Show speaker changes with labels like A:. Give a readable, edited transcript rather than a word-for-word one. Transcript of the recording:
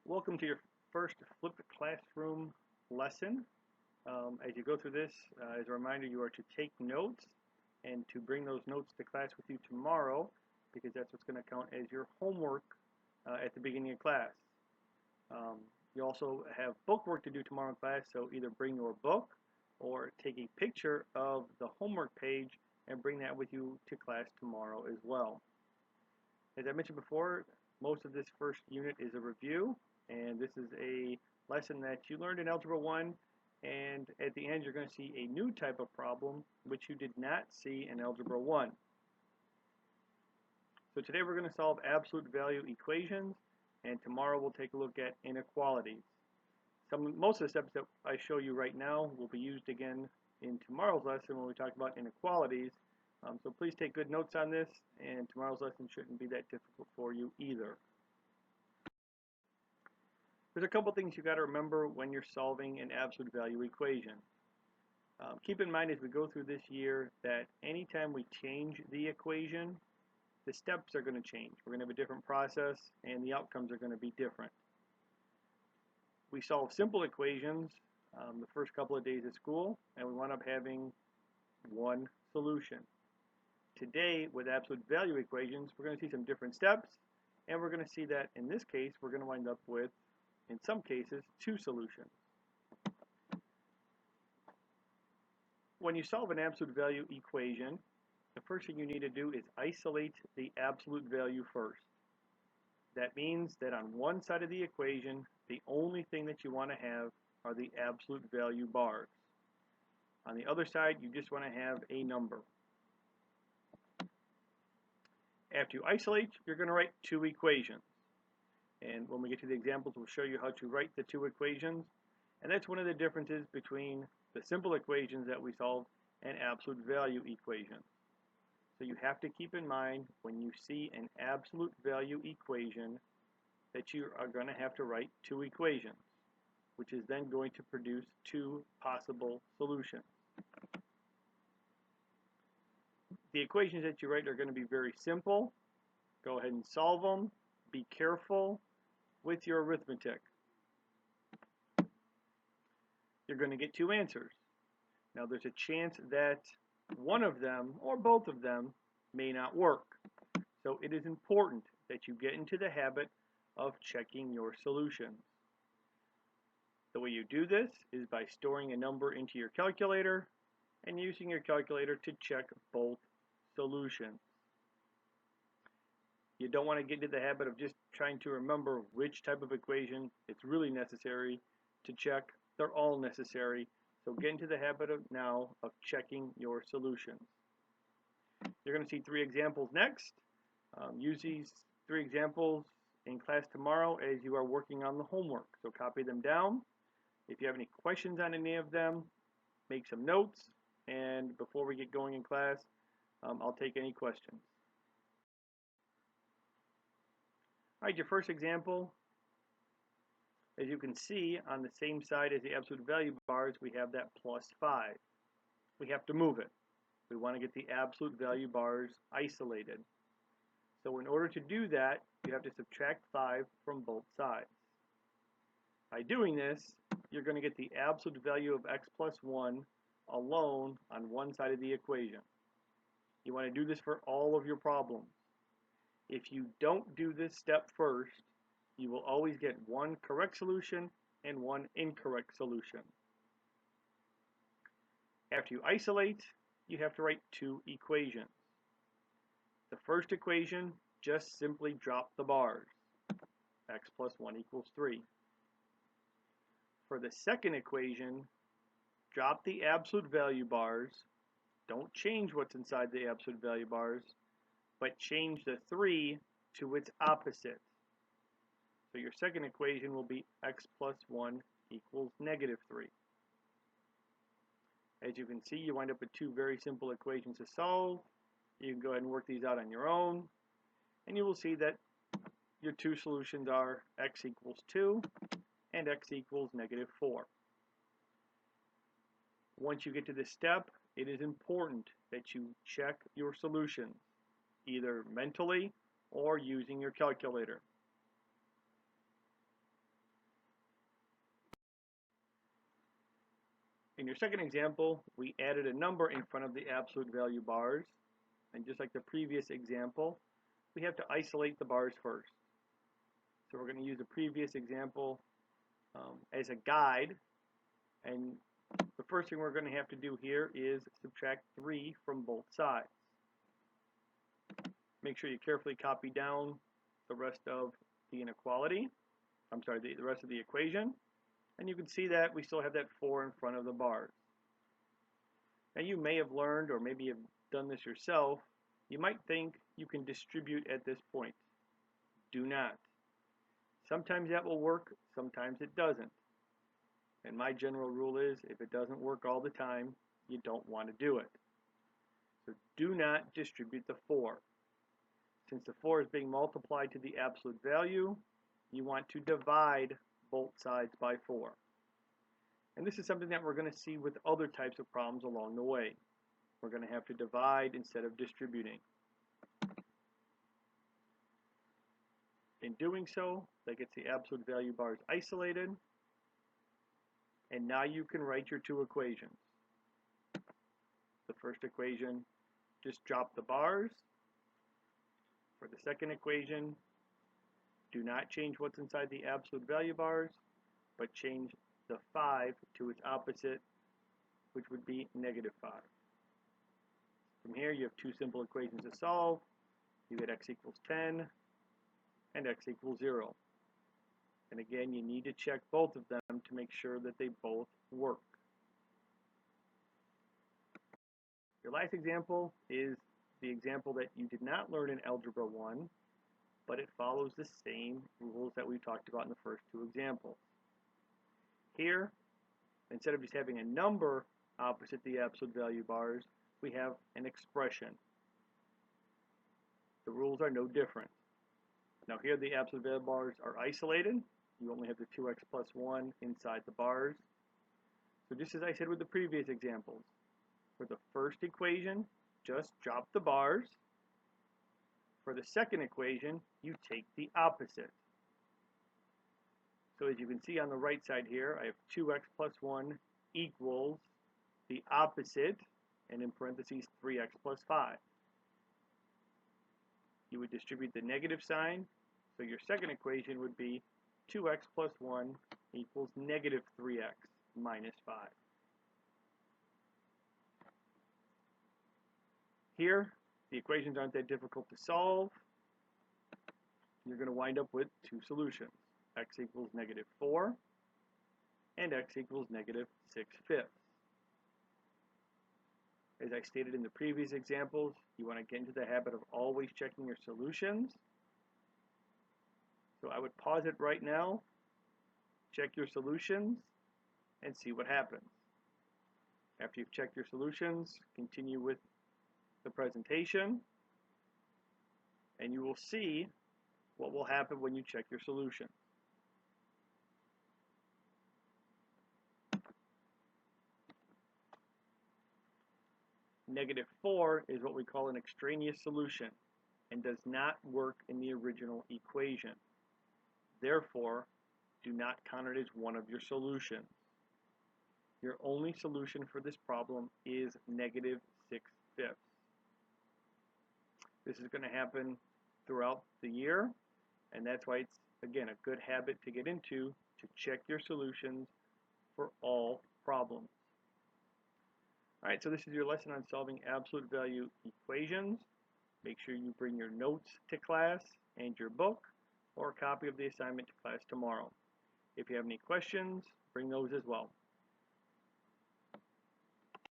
A: Welcome to your first flipped classroom lesson. As you go through this, as a reminder, you are to take notes and to bring those notes to class with you tomorrow because that's what's going to count as your homework at the beginning of class. You also have book work to do tomorrow in class, so either bring your book or take a picture of the homework page and bring that with you to class tomorrow as well. As I mentioned before, most of this first unit is a review, and this is a lesson that you learned in Algebra 1, and at the end you're going to see a new type of problem which you did not see in Algebra 1. So today we're going to solve absolute value equations, and tomorrow we'll take a look at inequalities. Most of the steps that I show you right now will be used again in tomorrow's lesson when we talk about inequalities. So please take good notes on this, and tomorrow's lesson shouldn't be that difficult for you either. There's a couple things you got to remember when you're solving an absolute value equation. Keep in mind as we go through this year that anytime we change the equation, the steps are going to change. We're going to have a different process, and the outcomes are going to be different. We solve simple equations the first couple of days of school, and we wind up having one solution. Today, with absolute value equations, we're going to see some different steps, and we're going to see that in this case, we're going to wind up with, in some cases, two solutions. When you solve an absolute value equation, the first thing you need to do is isolate the absolute value first. That means that on one side of the equation, the only thing that you want to have are the absolute value bars. On the other side, you just want to have a number. After you isolate, you're going to write two equations. And when we get to the examples, we'll show you how to write the two equations. And that's one of the differences between the simple equations that we solve and absolute value equations. So you have to keep in mind when you see an absolute value equation that you are going to have to write two equations, which is then going to produce two possible solutions. The equations that you write are going to be very simple. Go ahead and solve them. Be careful with your arithmetic. You're going to get two answers. Now there's a chance that one of them or both of them may not work. So it is important that you get into the habit of checking your solutions. The way you do this is by storing a number into your calculator and using your calculator to check both solutions. You don't want to get into the habit of just trying to remember which type of equation it's really necessary to check. They're all necessary. So get into the habit of now of checking your solutions. You're going to see three examples next. Use these three examples in class tomorrow as you are working on the homework. So copy them down. If you have any questions on any of them, make some notes. And before we get going in class, I'll take any questions. All right, your first example, as you can see, on the same side as the absolute value bars, we have that plus 5. We have to move it. We want to get the absolute value bars isolated. So in order to do that, you have to subtract 5 from both sides. By doing this, you're going to get the absolute value of x plus 1 alone on one side of the equation. You want to do this for all of your problems. If you don't do this step first, you will always get one correct solution and one incorrect solution. After you isolate, you have to write two equations. The first equation, just simply drop the bars. X plus 1 equals 3. For the second equation, drop the absolute value bars. Don't change what's inside the absolute value bars, but change the 3 to its opposite. So your second equation will be x plus 1 equals negative 3. As you can see, you wind up with two very simple equations to solve. You can go ahead and work these out on your own. And you will see that your two solutions are x equals 2 and x equals negative 4. Once you get to this step, it is important that you check your solutions, either mentally or using your calculator. In your second example, we added a number in front of the absolute value bars. And just like the previous example, we have to isolate the bars first. So we're going to use the previous example as a guide. And the first thing we're going to have to do here is subtract 3 from both sides. Make sure you carefully copy down the rest of the inequality. The rest of the equation. And you can see that we still have that 4 in front of the bars. Now you may have learned, or maybe have done this yourself, you might think you can distribute at this point. Do not. Sometimes that will work, sometimes it doesn't. And my general rule is, if it doesn't work all the time, you don't want to do it. So do not distribute the 4. Since the 4 is being multiplied to the absolute value, you want to divide both sides by 4. And this is something that we're going to see with other types of problems along the way. We're going to have to divide instead of distributing. In doing so, that gets the absolute value bars isolated. And now you can write your two equations. The first equation, just drop the bars. For the second equation, do not change what's inside the absolute value bars, but change the 5 to its opposite, which would be negative 5. From here, you have two simple equations to solve. You get x equals 10 and x equals 0. And again, you need to check both of them to make sure that they both work. Your last example is the example that you did not learn in Algebra 1, but it follows the same rules that we talked about in the first two examples. Here, instead of just having a number opposite the absolute value bars, we have an expression. The rules are no different. Now here the absolute value bars are isolated. You only have the 2x plus 1 inside the bars. So just as I said with the previous examples, for the first equation, just drop the bars. For the second equation, you take the opposite. So as you can see on the right side here, I have 2x plus 1 equals the opposite, and in parentheses 3x plus 5. You would distribute the negative sign, so your second equation would be 2x plus 1 equals negative 3x minus 5. Here, the equations aren't that difficult to solve. You're going to wind up with two solutions. X equals negative 4 and x equals negative 6/5. As I stated in the previous examples, you want to get into the habit of always checking your solutions. So I would pause it right now, check your solutions, and see what happens. After you've checked your solutions, continue with the presentation, and you will see what will happen when you check your solution. Negative 4 is what we call an extraneous solution and does not work in the original equation. Therefore, do not count it as one of your solutions. Your only solution for this problem is negative 6/5. This is going to happen throughout the year, and that's why it's, again, a good habit to get into to check your solutions for all problems. All right, so this is your lesson on solving absolute value equations. Make sure you bring your notes to class and your book, or a copy of the assignment to class tomorrow. If you have any questions, bring those as well.